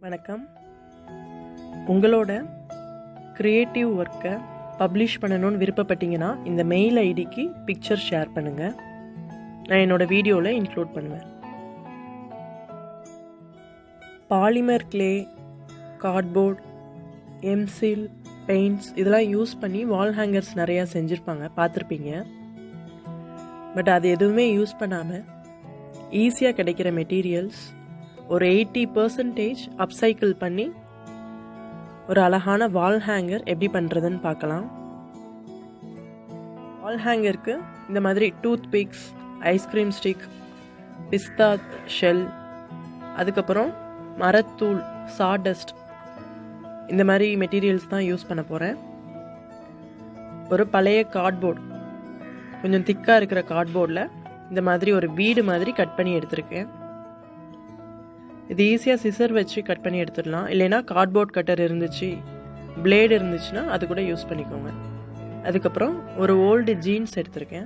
வணக்கம். உங்களோட க்ரியேட்டிவ் ஒர்க்கை பப்ளிஷ் பண்ணணும்னு விருப்பப்பட்டீங்கன்னா இந்த மெயில் ஐடிக்கு பிக்சர் ஷேர் பண்ணுங்கள். நான் என்னோடய வீடியோவில் இன்க்ளூட் பண்ணுவேன். Polymer clay, cardboard, mseal, paints இதெல்லாம் யூஸ் பண்ணி வால் ஹேங்கர்ஸ் நிறையா செஞ்சுருப்பாங்க, பார்த்துருப்பீங்க. பட் அது எதுவுமே யூஸ் பண்ணாமல் ஈஸியாக கிடைக்கிற மெட்டீரியல்ஸ் ஒரு 80% அப்சைக்கிள் பண்ணி ஒரு அழகான வால் ஹேங்கர் எப்படி பண்ணுறதுன்னு பார்க்கலாம். வால் ஹேங்கருக்கு இந்த மாதிரி டூத் பிக்ஸ், ஐஸ்கிரீம் ஸ்டிக், பிஸ்தா ஷெல், அதுக்கப்புறம் மரத்தூள், சாடஸ்ட், இந்த மாதிரி மெட்டீரியல்ஸ் தான் யூஸ் பண்ண போகிறேன். ஒரு பழைய கார்ட்போர்ட், கொஞ்சம் திக்காக இருக்கிற கார்ட்போர்டில் இந்த மாதிரி ஒரு வீடு மாதிரி கட் பண்ணி எடுத்திருக்கேன். இது ஈஸியாக சிசர் வச்சு கட் பண்ணி எடுத்துடலாம். இல்லைன்னா கார்ட்போர்ட் கட்டர் இருந்துச்சு, பிளேடு இருந்துச்சுன்னா அது கூட யூஸ் பண்ணிக்கோங்க. அதுக்கப்புறம் ஒரு ஓல்டு ஜீன்ஸ் எடுத்திருக்கேன்.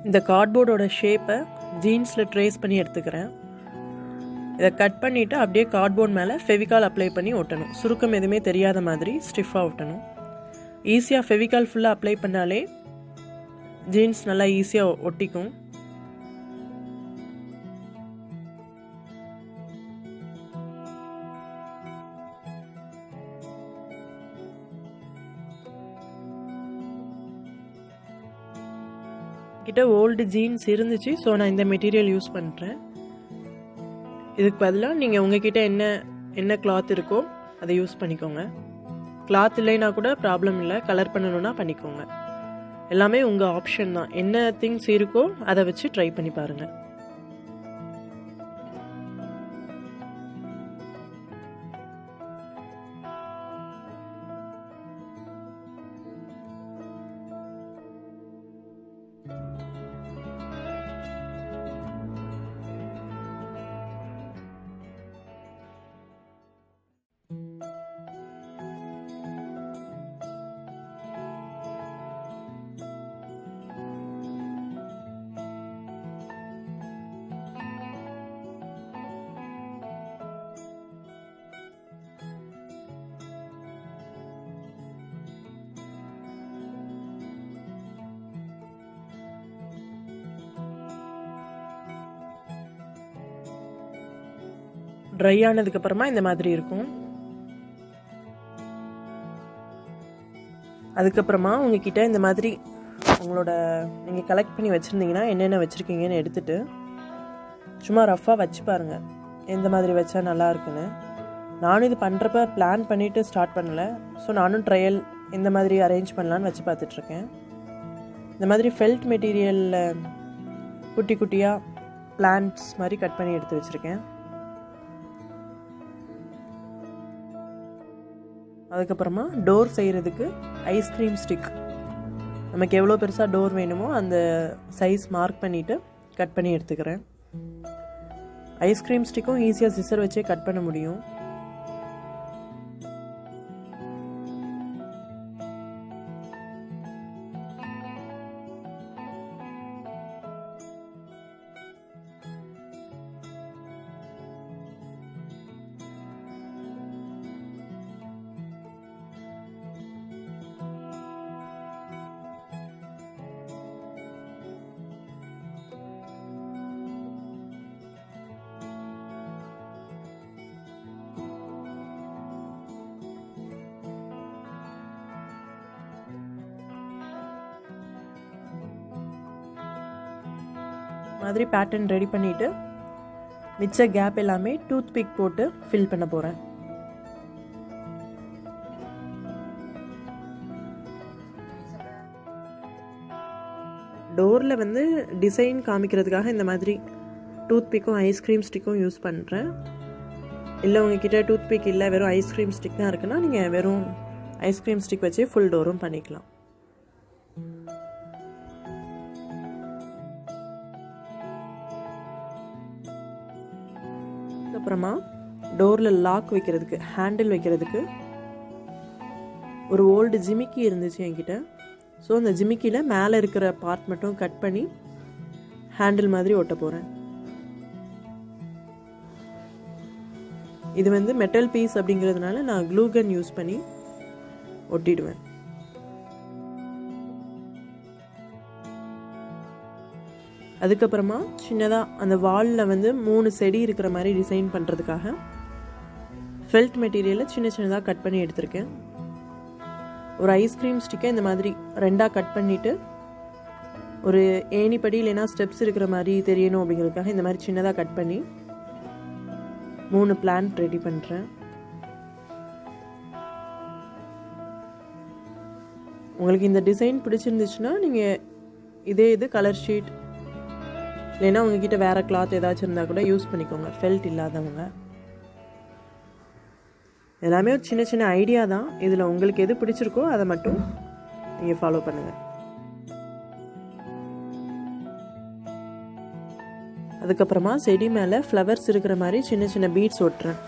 இந்த கார்ட்போர்டோட ஷேப்பை ஜீன்ஸில் ட்ரேஸ் பண்ணி எடுத்துக்கிறேன். இதை கட் பண்ணிவிட்டு அப்படியே கார்ட்போர்ட் மேலே ஃபெவிகால் அப்ளை பண்ணி ஒட்டணும். சுருக்கம் எதுவுமே தெரியாத மாதிரி ஸ்டிஃபாக ஒட்டணும். ஈஸியாக ஃபெவிகால் ஃபுல்லாக அப்ளை பண்ணாலே ஜீன்ஸ் நல்லா ஈஸியாக ஒட்டிக்கும். கிட்ட ஓல்டு ஜீன்ஸ் இருந்துச்சு, ஸோ நான் இந்த மெட்டீரியல் யூஸ் பண்ணுறேன். இதுக்கு பதிலாக நீங்கள் உங்ககிட்ட என்ன கிளாத் இருக்கோ அதை யூஸ் பண்ணிக்கோங்க. கிளாத் இல்லைன்னா கூட ப்ராப்ளம் இல்லை, கலர் பண்ணணுன்னா பண்ணிக்கோங்க. எல்லாமே உங்கள் ஆப்ஷன் தான். என்ன திங்ஸ் இருக்கோ அதை வச்சு ட்ரை பண்ணி பாருங்கள். ட்ரை ஆனதுக்கப்புறமா இந்த மாதிரி இருக்கும். அதுக்கப்புறமா உங்ககிட்ட இந்த மாதிரி உங்களோட நீங்கள் கலெக்ட் பண்ணி வச்சுருந்தீங்கன்னா என்னென்ன வச்சுருக்கீங்கன்னு எடுத்துகிட்டு சும்மா ரஃப்பாக வச்சு பாருங்கள் எந்த மாதிரி வச்சா நல்லா இருக்குன்னு. நானும் இது பண்ணுறப்ப பிளான் பண்ணிவிட்டு ஸ்டார்ட் பண்ணலை. ஸோ நானும் ட்ரையல் எந்த மாதிரி அரேஞ்ச் பண்ணலான்னு வச்சு பார்த்துட்ருக்கேன். இந்த மாதிரி ஃபெல்ட் மெட்டீரியலில் குட்டி குட்டியாக பிளான்ட்ஸ் மாதிரி கட் பண்ணி எடுத்து வச்சுருக்கேன். அதுக்கப்புறமா டோர் செய்கிறதுக்கு ஐஸ்கிரீம் ஸ்டிக், நமக்கு எவ்வளோ பெருசாக டோர் வேணுமோ அந்த சைஸ் மார்க் பண்ணிவிட்டு கட் பண்ணி எடுத்துக்கிறேன். ஐஸ்கிரீம் ஸ்டிக்கும் ஈஸியாக சிசர் வச்சே கட் பண்ண முடியும். மாதிரி பேட்டர்ன் ரெடி பண்ணிவிட்டு மிச்ச கேப் எல்லாமே டூத் பிக் போட்டு ஃபில் பண்ண போகிறேன். டோரில் வந்து டிசைன் காமிக்கிறதுக்காக இந்த மாதிரி டூத் பிக்கும் ஐஸ்கிரீம் ஸ்டிக்கும் யூஸ் பண்ணுறேன். இல்லை உங்ககிட்ட டூத் பிக் இல்லை, வெறும் ஐஸ்கிரீம் ஸ்டிக் தான் இருக்குன்னா நீங்கள் வெறும் ஐஸ்கிரீம் ஸ்டிக் வச்சு ஃபுல் டோரும் பண்ணிக்கலாம். அப்புறமா டோரில் லாக் வைக்கிறதுக்கு, ஹேண்டில் வைக்கிறதுக்கு ஒரு ஓல்டு ஜிமிக்கி இருந்துச்சு என்கிட்ட. ஸோ அந்த ஜிமிக்கியில் மேலே இருக்கிற பார்ட் மட்டும் கட் பண்ணி ஹேண்டில் மாதிரி ஒட்ட போகிறேன். இது வந்து மெட்டல் பீஸ் அப்படிங்கிறதுனால நான் க்ளூ கன் யூஸ் பண்ணி ஒட்டிடுவேன். அதுக்கப்புறமா சின்னதாக அந்த வாலில் வந்து 3 செடி இருக்கிற மாதிரி டிசைன் பண்ணுறதுக்காக ஃபெல்ட் மெட்டீரியலை சின்ன சின்னதாக கட் பண்ணி எடுத்திருக்கேன். ஒரு ஐஸ்கிரீம் ஸ்டிக்கை இந்த மாதிரி 2ஆக கட் பண்ணிவிட்டு ஒரு ஏணிப்படி இல்லைன்னா ஸ்டெப்ஸ் இருக்கிற மாதிரி தெரியணும் அப்படிங்கிறதுக்காக இந்த மாதிரி சின்னதாக கட் பண்ணி 3 பிளான்ட் ரெடி பண்ணுறேன். உங்களுக்கு இந்த டிசைன் பிடிச்சிருந்துச்சுன்னா நீங்கள் இது கலர் ஷீட் இல்லைன்னா உங்ககிட்ட வேறு கிளாத் ஏதாச்சும் இருந்தால் கூட யூஸ் பண்ணிக்கோங்க, ஃபெல்ட் இல்லாதவங்க. எல்லாமே ஒரு சின்ன சின்ன ஐடியா தான். இதில் உங்களுக்கு எது பிடிச்சிருக்கோ அதை மட்டும் நீங்கள் ஃபாலோ பண்ணுங்கள். அதுக்கப்புறமா செடி மேலே ஃப்ளவர்ஸ் இருக்கிற மாதிரி சின்ன சின்ன பீட்ஸ் ஒட்டுறேன்.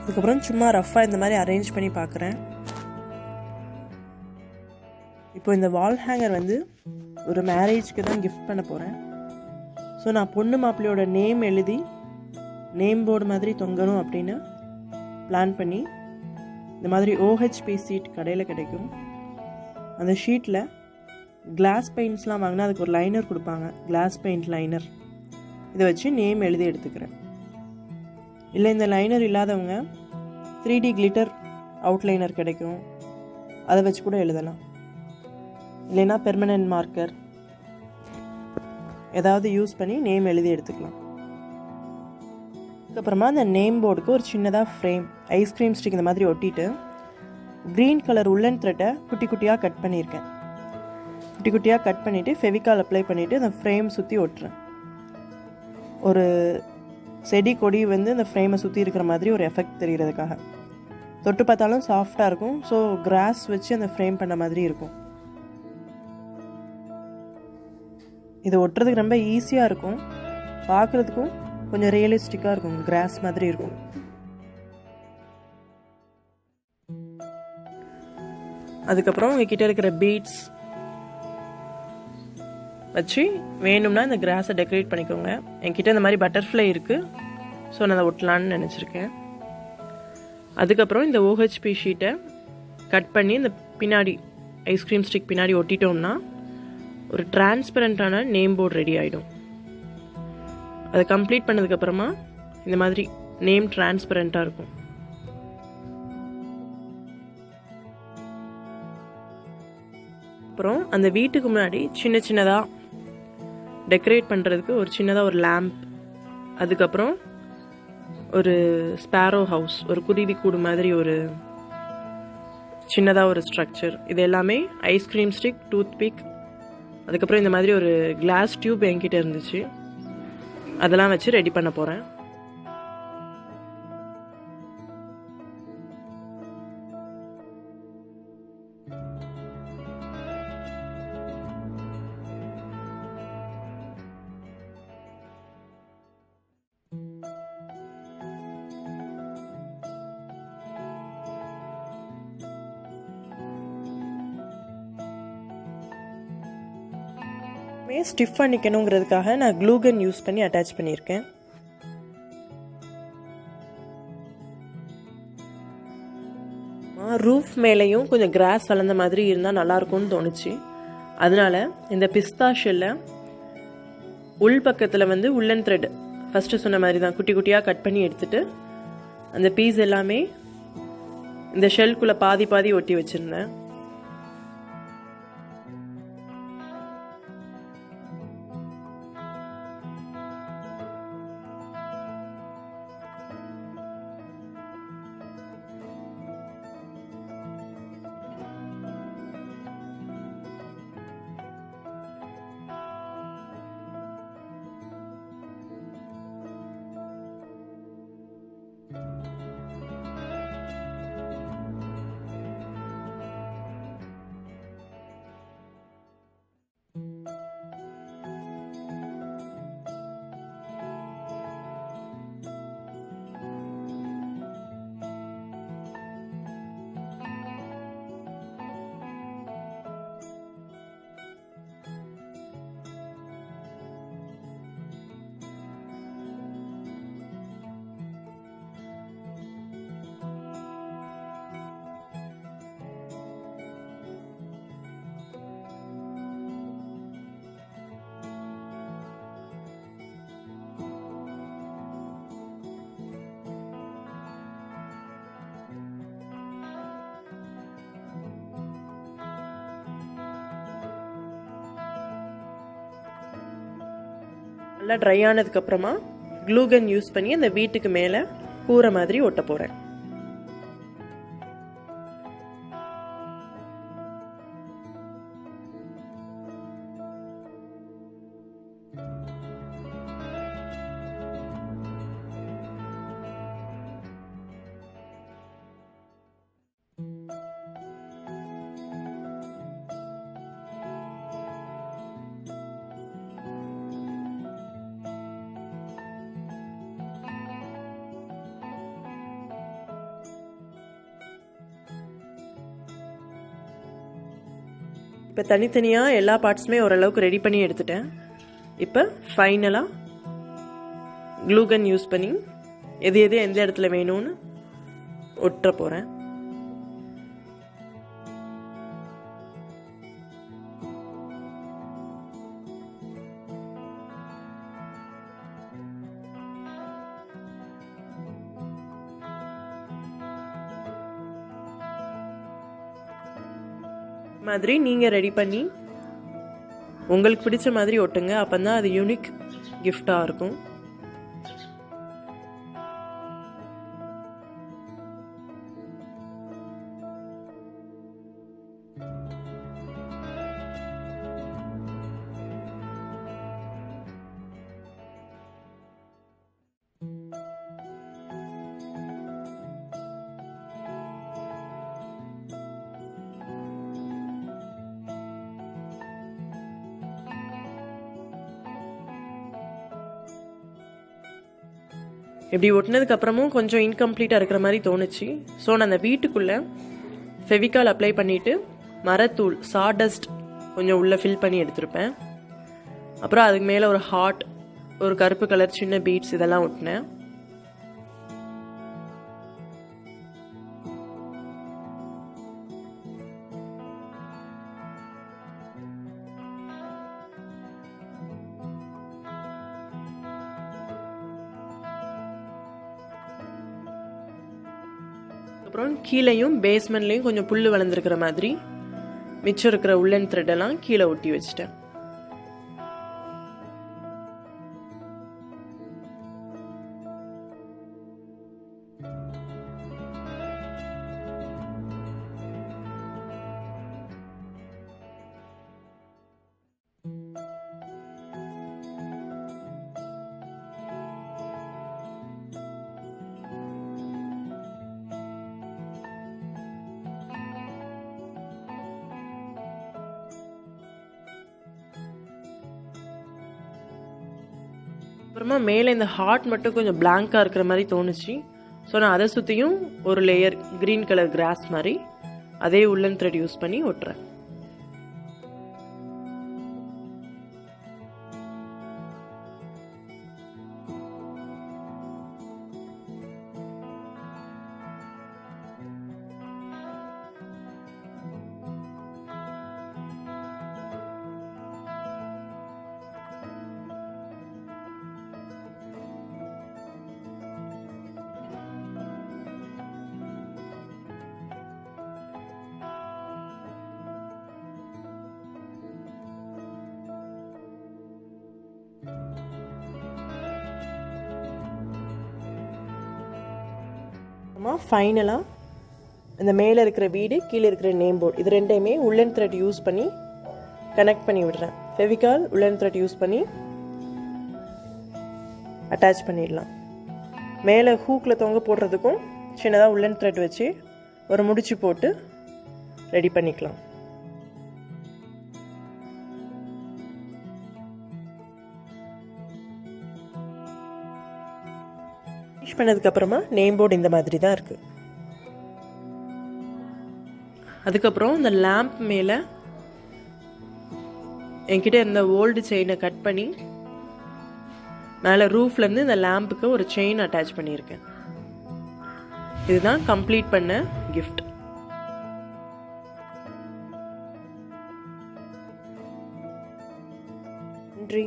அதுக்கப்புறம் சும்மா ரஃப்பாக இந்த மாதிரி அரேஞ்ச் பண்ணி பார்க்குறேன். இப்போ இந்த வால் ஹேங்கர் வந்து ஒரு மேரேஜ்க்கு தான் கிஃப்ட் பண்ண போகிறேன். ஸோ நான் பொண்ணு மாப்பிள்ளையோட நேம் எழுதி நேம் போர்டு மாதிரி தொங்கணும் அப்படின்னு பிளான் பண்ணி இந்த மாதிரி OHP ஷீட் கடையில் கிடைக்கும். அந்த ஷீட்டில் கிளாஸ் பெயிண்ட்ஸ்லாம் வாங்கினா அதுக்கு ஒரு லைனர் கொடுப்பாங்க, கிளாஸ் பெயிண்ட் லைனர். இதை வச்சு நேம் எழுதி எடுத்துக்கிறேன். இல்லை இந்த லைனர் இல்லாதவங்க 3D கிளிட்டர் அவுட்லைனர் கிடைக்கும், அதை வச்சு கூட எழுதலாம். இல்லைன்னா பெர்மனன்ட் மார்க்கர் ஏதாவது யூஸ் பண்ணி நேம் எழுதி எடுத்துக்கலாம். அதுக்கப்புறமா அந்த நேம் போர்டுக்கு ஒரு சின்னதாக ஃப்ரேம் ஐஸ்கிரீம் ஸ்டிக் இந்த மாதிரி ஒட்டிட்டு க்ரீன் கலர் உள்ளன் த்ரெட்டை குட்டி குட்டியாக கட் பண்ணியிருக்கேன். குட்டி குட்டியாக கட் பண்ணிவிட்டு ஃபெவிகால் அப்ளை பண்ணிவிட்டு அந்த ஃப்ரேம் சுற்றி ஒட்டுறேன். ஒரு செடி கொடி வந்து அந்த ஃப்ரேமை சுற்றி இருக்கிற மாதிரி ஒரு எஃபெக்ட் தெரிகிறதுக்காக. தொட்டு பார்த்தாலும் சாஃப்டாக இருக்கும். ஸோ கிராஸ் வச்சு அந்த ஃப்ரேம் பண்ண மாதிரி இருக்கும். இது ஒட்டுறதுக்கு ரொம்ப ஈஸியாக இருக்கும், பார்க்குறதுக்கும் கொஞ்சம் ரியலிஸ்டிக்காக இருக்கும், கிராஸ் மாதிரி இருக்கும். அதுக்கப்புறம் உங்ககிட்ட இருக்கிற பீட்ஸ் வச்சு வேணும்னா இந்த கிராஸை டெக்கரேட் பண்ணிக்கோங்க. என்கிட்ட இந்த மாதிரி பட்டர்ஃப்ளை இருக்குது, ஸோ நான் அதை ஒட்டலான்னு நினச்சிருக்கேன். அதுக்கப்புறம் இந்த OHP ஷீட்டை கட் பண்ணி இந்த பின்னாடி ஐஸ்கிரீம் ஸ்டிக் பின்னாடி ஒட்டிட்டோம்னா ஒரு டிரான்ஸ்பரண்டான நேம் போர்டு ரெடி ஆகிடும். அதை கம்ப்ளீட் பண்ணதுக்கப்புறமா இந்த மாதிரி நேம் டிரான்ஸ்பரண்ட்டாக இருக்கும். அப்புறம் அந்த வீட்டுக்கு முன்னாடி சின்ன சின்னதாக டெக்கரேட் பண்ணுறதுக்கு ஒரு சின்னதாக ஒரு லேம்ப், அதுக்கப்புறம் ஒரு ஸ்பேரோ ஹவுஸ், ஒரு குருவி கூடு மாதிரி ஒரு சின்னதாக ஒரு ஸ்ட்ரக்சர். இது எல்லாமே ஐஸ்கிரீம் ஸ்டிக், டூத் பிக், அதுக்கப்புறம் இந்த மாதிரி ஒரு கிளாஸ் டியூப் என்கிட்ட இருந்துச்சு, அதெல்லாம் வச்சு ரெடி பண்ண போகிறேன். ஸ்டிஃப் பண்ணிக்கணுங்கிறதுக்காக நான் க்ளூ கன் யூஸ் பண்ணி அட்டாச் பண்ணியிருக்கேன். ரூஃப் மேலேயும் கொஞ்சம் கிராஸ் வளர்ந்த மாதிரி இருந்தால் நல்லாயிருக்கும்னு தோணுச்சு. அதனால இந்த பிஸ்தா ஷெல்லை உள் பக்கத்தில் வந்து உள்ளன் த்ரெட் ஃபஸ்ட்டு சொன்ன மாதிரி தான் குட்டி குட்டியாக கட் பண்ணி எடுத்துட்டு அந்த பீஸ் எல்லாமே இந்த ஷெல்குள்ளே பாதி பாதி ஒட்டி வச்சுருந்தேன். நல்லா ட்ரை ஆனதுக்கப்புறமா க்ளூகன் யூஸ் பண்ணி அந்த வீட்டுக்கு மேலே கூரை மாதிரி ஒட்ட போகிறேன். இப்போ தனித்தனியாக எல்லா பார்ட்ஸுமே ஓரளவுக்கு ரெடி பண்ணி எடுத்துட்டேன். இப்போ ஃபைனலாக க்ளூகன் யூஸ் பண்ணி எது எந்த இடத்துல வேணும்னு ஒட்ட போகிறேன். மாதிரி நீங்கள் ரெடி பண்ணி உங்களுக்கு பிடிச்ச மாதிரி ஒட்டுங்க. அப்போ தான் அது யூனிக் கிஃப்டாக இருக்கும். இப்படி ஒட்டினதுக்கு அப்புறமும் கொஞ்சம் இன்கம்ப்ளீட்டாக இருக்கிற மாதிரி தோணுச்சு. ஸோ நான் அந்த வீட்டுக்குள்ளே ஃபெவிகால் அப்ளை பண்ணிவிட்டு மரத்தூள் சாடஸ்ட் கொஞ்சம் உள்ளே ஃபில் பண்ணி எடுத்திருப்பேன். அப்புறம் அதுக்கு மேலே ஒரு ஹார்ட், ஒரு கருப்பு கலர் சின்ன பீட்ஸ் இதெல்லாம் ஒட்டினேன். அப்புறம் கீழேயும் பேஸ்மெண்ட்லேயும் கொஞ்சம் புல் வளர்ந்துருக்கிற மாதிரி மிச்சம் இருக்கிற உள்ளன் த்ரெட்டெல்லாம் கீழே ஒட்டி வச்சுட்டேன். அப்புறமா மேலே இந்த ஹார்ட் மட்டும் கொஞ்சம் பிளாங்காக இருக்கிற மாதிரி தோணுச்சு. ஸோ நான் அதை சுற்றியும் ஒரு லேயர் க்ரீன் கலர் கிராஸ் மாதிரி அதே உள்ளன் த்ரெட் யூஸ் பண்ணி ஒட்டுறேன். ஃபைனலாக இந்த மேலே இருக்கிற வீடு, கீழே இருக்கிற நேம் போர்டு, இது ரெண்டையுமே உள்ளன் த்ரெட் யூஸ் பண்ணி கனெக்ட் பண்ணி விடுறேன். ஃபெவிகால் உள்ளன் த்ரெட் யூஸ் பண்ணி அட்டாச் பண்ணிடலாம். மேலே ஹூக்கில் தொங்க போடுறதுக்கும் சின்னதாக உள்ளன் த்ரெட் வச்சு ஒரு முடிச்சு போட்டு ரெடி பண்ணிக்கலாம். ஃபினிஷ் பண்ணதுக்கப்புறமா நேம் போர்டு இந்த மாதிரி தான் இருக்குது. அதுக்கப்புறம் இந்த லேம்ப் மேலே என்கிட்ட இந்த ஓல்டு செயினை கட் பண்ணி மேலே ரூஃப்லேருந்து இந்த லேம்புக்கு ஒரு செயின் அட்டாச் பண்ணியிருக்கேன். இதுதான் கம்ப்ளீட் பண்ண கிஃப்ட். நன்றி.